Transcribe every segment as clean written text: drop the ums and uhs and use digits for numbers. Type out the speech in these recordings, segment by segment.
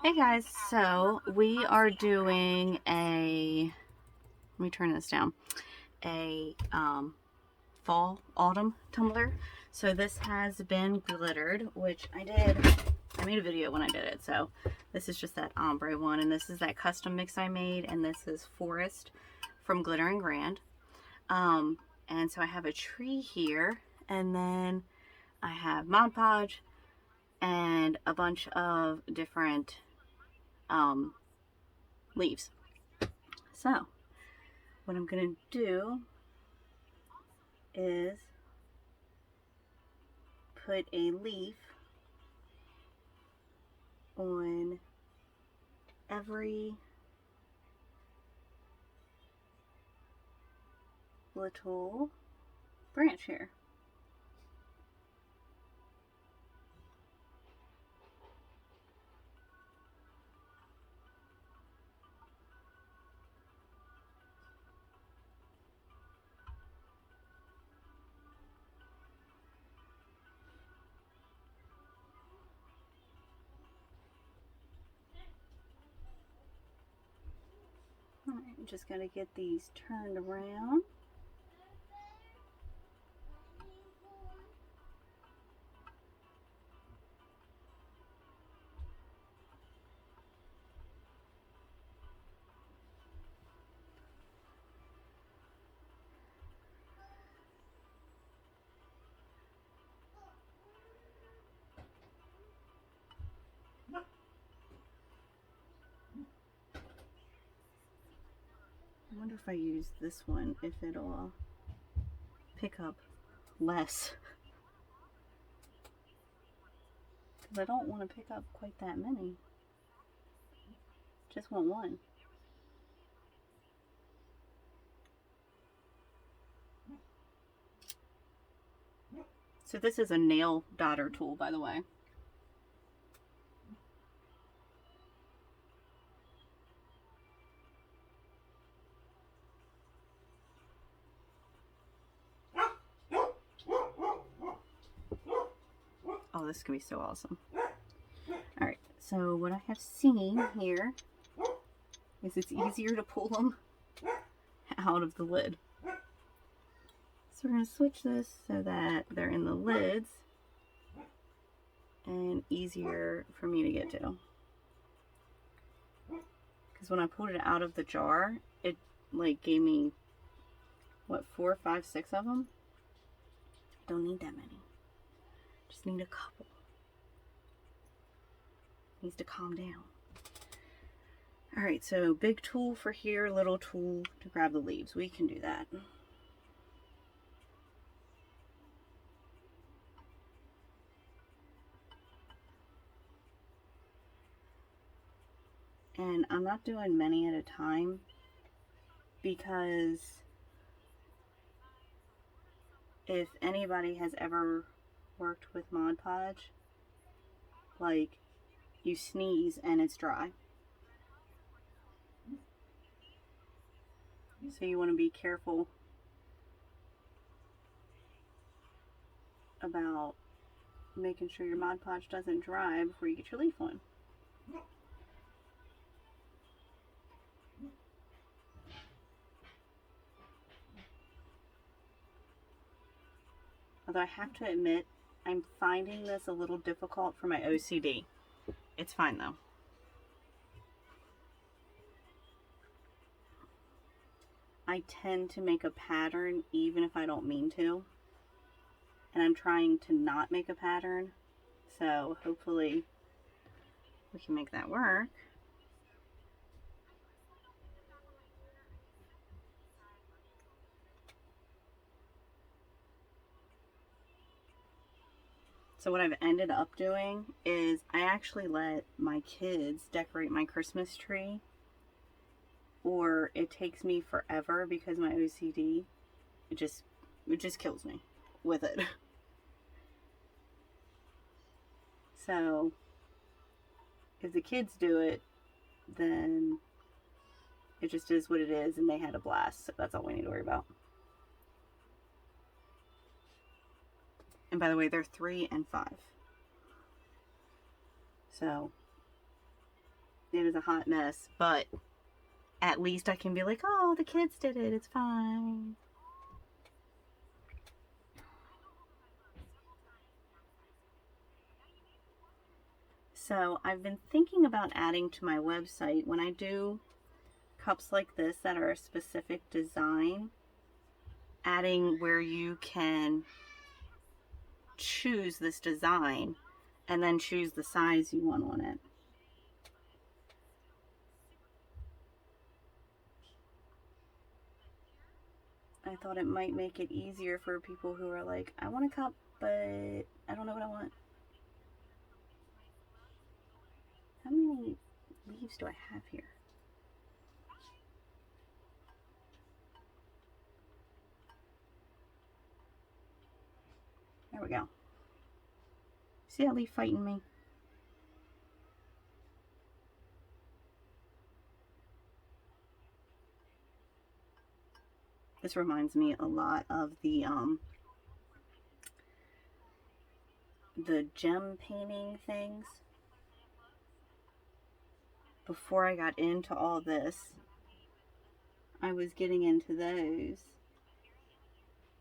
Hey guys, so we are doing let me turn this down, a fall autumn tumbler. So this has been glittered, which I made a video when I did it. So this is just that ombre one, and this is that custom mix I made, and this is Forest from Glitter and Grand. And so I have a tree here, and then I have Mod Podge and a bunch of different leaves. So what I'm going to do is put a leaf on every little branch here. Alright, I'm just going to get these turned around. I wonder if I use this one, if it'll pick up less. Because I don't want to pick up quite that many. Just want one. So this is a nail dotter tool, by the way. Oh, this is going to be so awesome. Alright, so what I have seen here is it's easier to pull them out of the lid. So we're going to switch this so that they're in the lids and easier for me to get to. Because when I pulled it out of the jar, it like gave me, what, 4, 5, 6 of them? Don't need that many. Just need a couple. Needs to calm down. Alright, so big tool for here, little tool to grab the leaves. We can do that. And I'm not doing many at a time because if anybody has ever worked with Mod Podge, like, you sneeze and it's dry. So you want to be careful about making sure your Mod Podge doesn't dry before you get your leaf on. Although I have to admit, I'm finding this a little difficult for my OCD. It's fine though. I tend to make a pattern even if I don't mean to. And I'm trying to not make a pattern. So hopefully we can make that work. So what I've ended up doing is I actually let my kids decorate my Christmas tree, or it takes me forever because my OCD, it just kills me with it. So if the kids do it, then it just is what it is, and they had a blast, so that's all we need to worry about. And by the way, they're 3 and 5. So It is a hot mess, but at least I can be like, oh, the kids did it. It's fine. So I've been thinking about adding to my website, when I do cups like this that are a specific design, adding where you can choose this design and then choose the size you want on it. I thought it might make it easier for people who are like, I want a cup, but I don't know what I want. How many leaves do I have here? There we go. See that leaf fighting me? This reminds me a lot of the gem painting things. Before I got into all this, I was getting into those.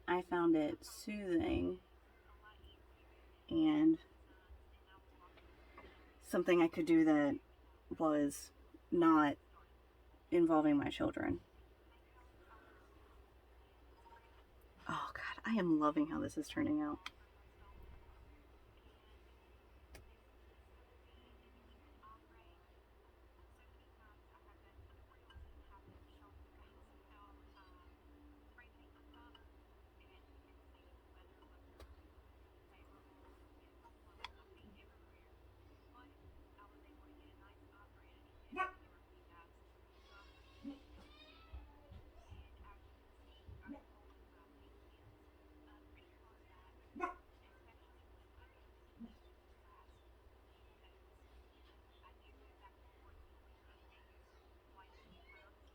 I found it soothing and something I could do that was not involving my children. Oh God, I am loving how this is turning out.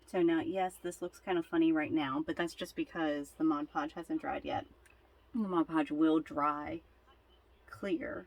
So now, yes, this looks kind of funny right now, but that's just because the Mod Podge hasn't dried yet. The Mod Podge will dry clear.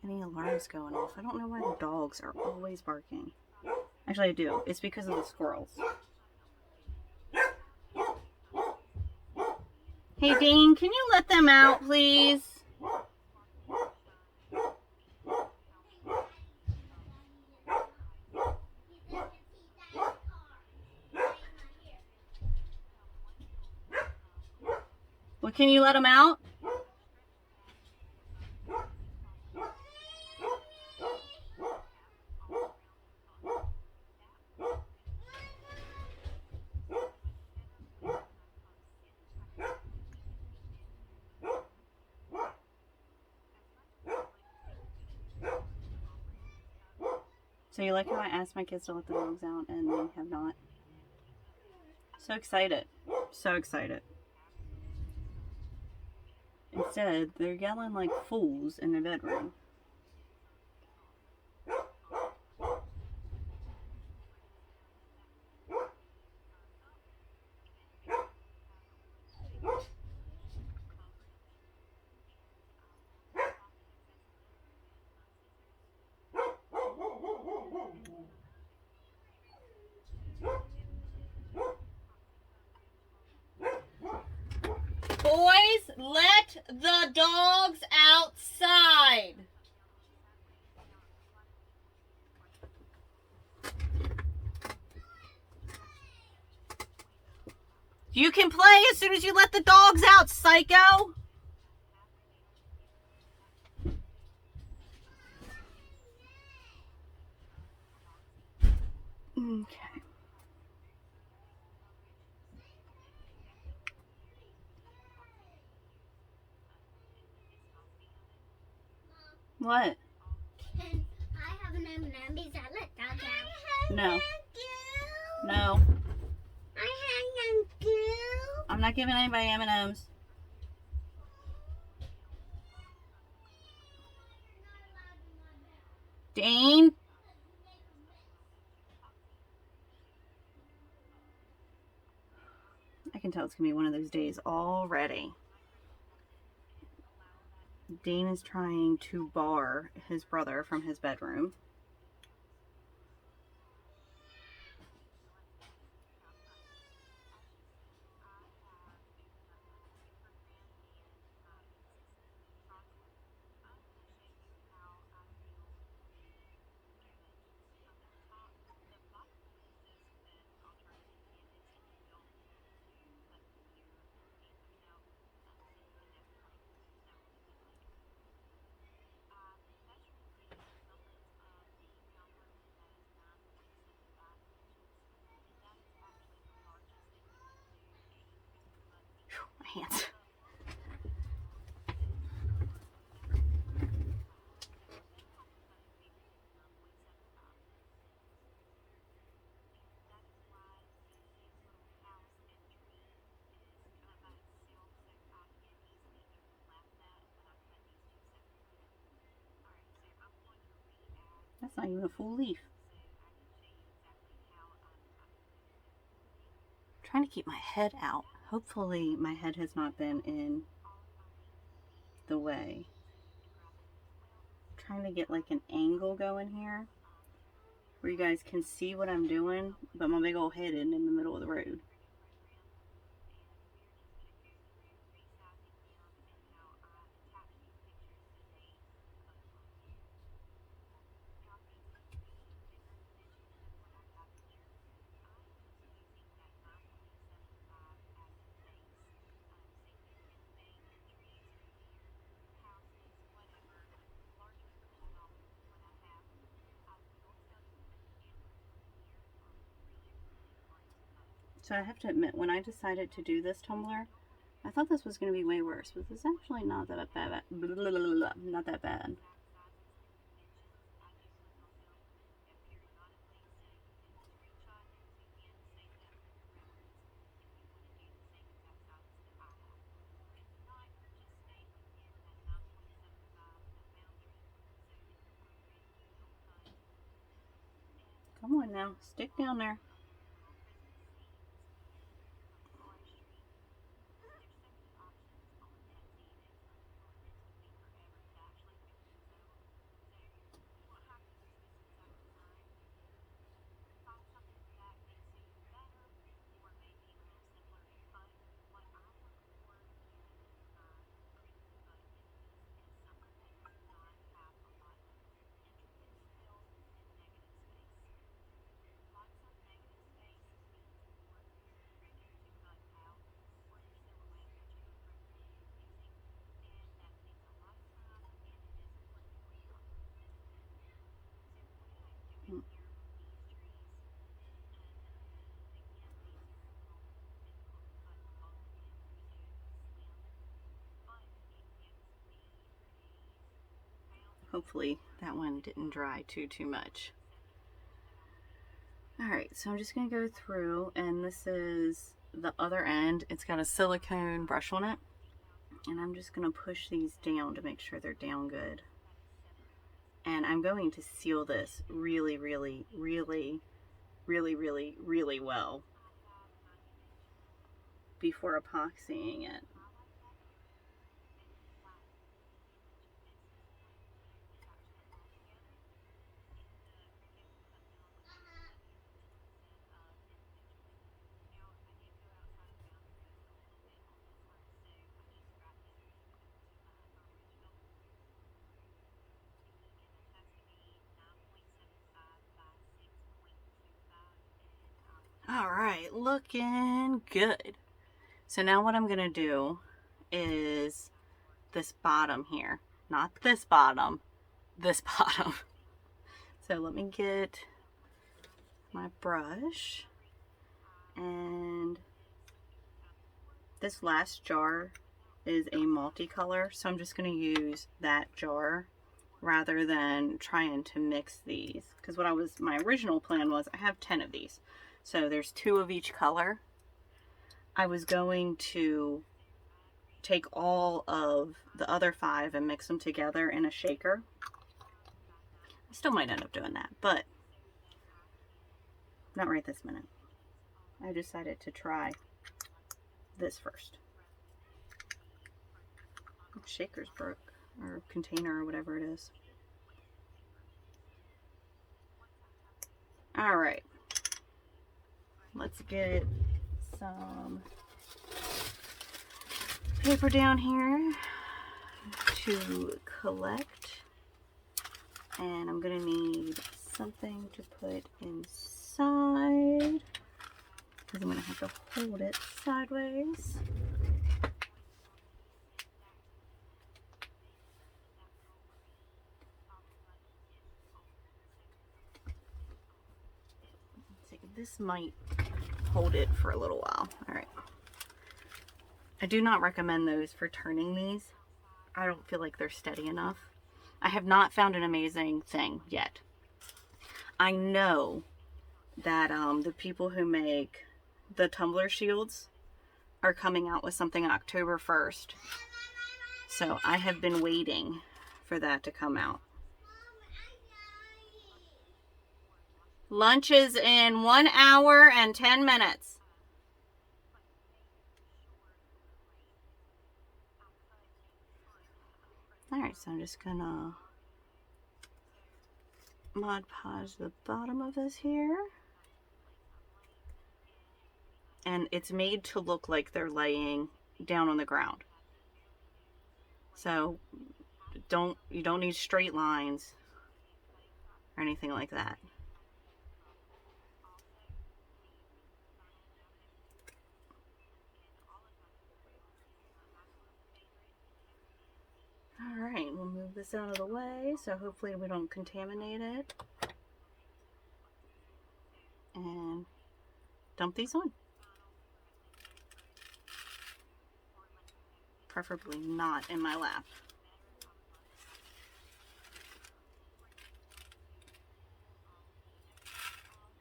Any alarms going off. I don't know why the dogs are always barking. Actually, I do. It's because of the squirrels. Hey, Dean, can you let them out, please? Well, can you let them out? So you like how I asked my kids to let the dogs out and they have not? So excited. So excited. Instead, they're yelling like fools in their bedroom. Boys, let the dogs outside. You can play as soon as you let the dogs out, psycho. Okay. What? Can I have an M&M because I let dogs out? No. No. I I'm not giving anybody M&Ms. Dane? I can tell it's going to be one of those days already. Dane is trying to bar his brother from his bedroom. My hands. That's not even a full leaf. I'm trying to keep my head out. Hopefully my head has not been in the way. I'm trying to get like an angle going here where you guys can see what I'm doing, but my big old head isn't in the middle of the road. So I have to admit, when I decided to do this tumbler, I thought this was going to be way worse, but this is actually not that bad. Not that bad. Come on now, stick down there. Hopefully that one didn't dry too much. Alright, so I'm just going to go through, and this is the other end. It's got a silicone brush on it, and I'm just going to push these down to make sure they're down good. And I'm going to seal this really, really, really, really, really, really well before epoxying it. All right, looking good. So now what I'm gonna do is this bottom here, not this bottom, this bottom. So let me get my brush, and this last jar is a multicolor, so I'm just gonna use that jar rather than trying to mix these, because my original plan was I have 10 of these. So there's 2 of each color. I was going to take all of the other 5 and mix them together in a shaker. I still might end up doing that, but not right this minute. I decided to try this first. Shaker's broke, or container, or whatever it is. All right, let's get some paper down here to collect, and I'm gonna need something to put inside because I'm gonna have to hold it sideways. This might hold it for a little while. All right. I do not recommend those for turning these. I don't feel like they're steady enough. I have not found an amazing thing yet. I know that the people who make the tumbler shields are coming out with something October 1st. So I have been waiting for that to come out. Lunch is in 1 hour and 10 minutes. Alright, so I'm just gonna Mod Podge the bottom of this here. And it's made to look like they're laying down on the ground. So you don't need straight lines or anything like that. Alright, we'll move this out of the way so hopefully we don't contaminate it. And dump these on. Preferably not in my lap.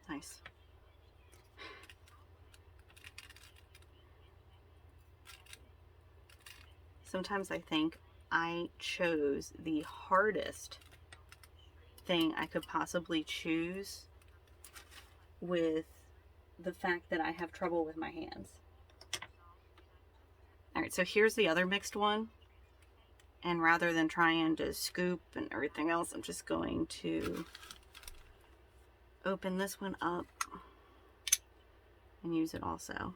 Nice. Sometimes I think I chose the hardest thing I could possibly choose with the fact that I have trouble with my hands. Alright, so here's the other mixed one. And rather than trying to scoop and everything else, I'm just going to open this one up and use it also.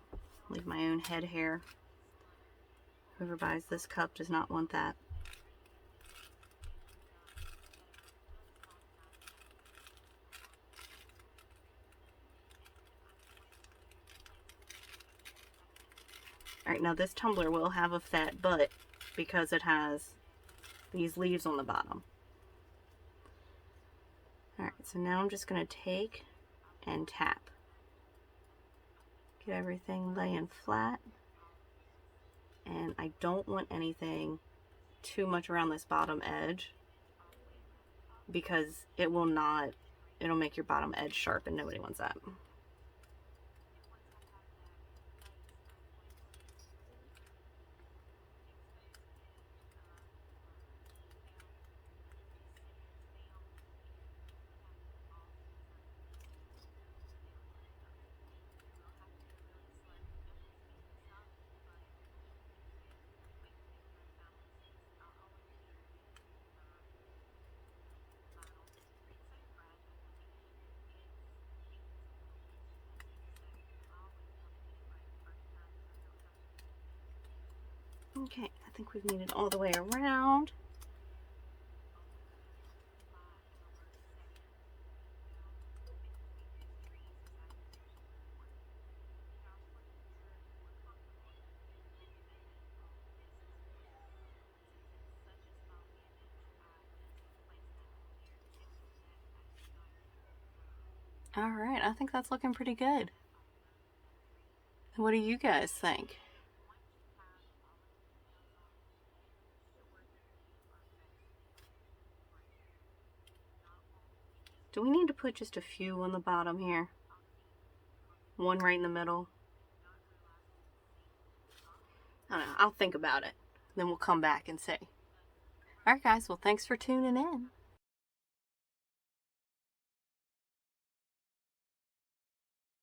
Leave my own head hair. Whoever buys this cup does not want that. Alright, now this tumbler will have a fat butt because it has these leaves on the bottom. Alright, so now I'm just going to take and tap. Get everything laying flat. And I don't want anything too much around this bottom edge because it'll make your bottom edge sharp and nobody wants that. Okay, I think we've made it all the way around. Alright, I think that's looking pretty good. What do you guys think? Do we need to put just a few on the bottom here? One right in the middle. I don't know. I'll think about it. Then we'll come back and see. All right, guys. Well, thanks for tuning in.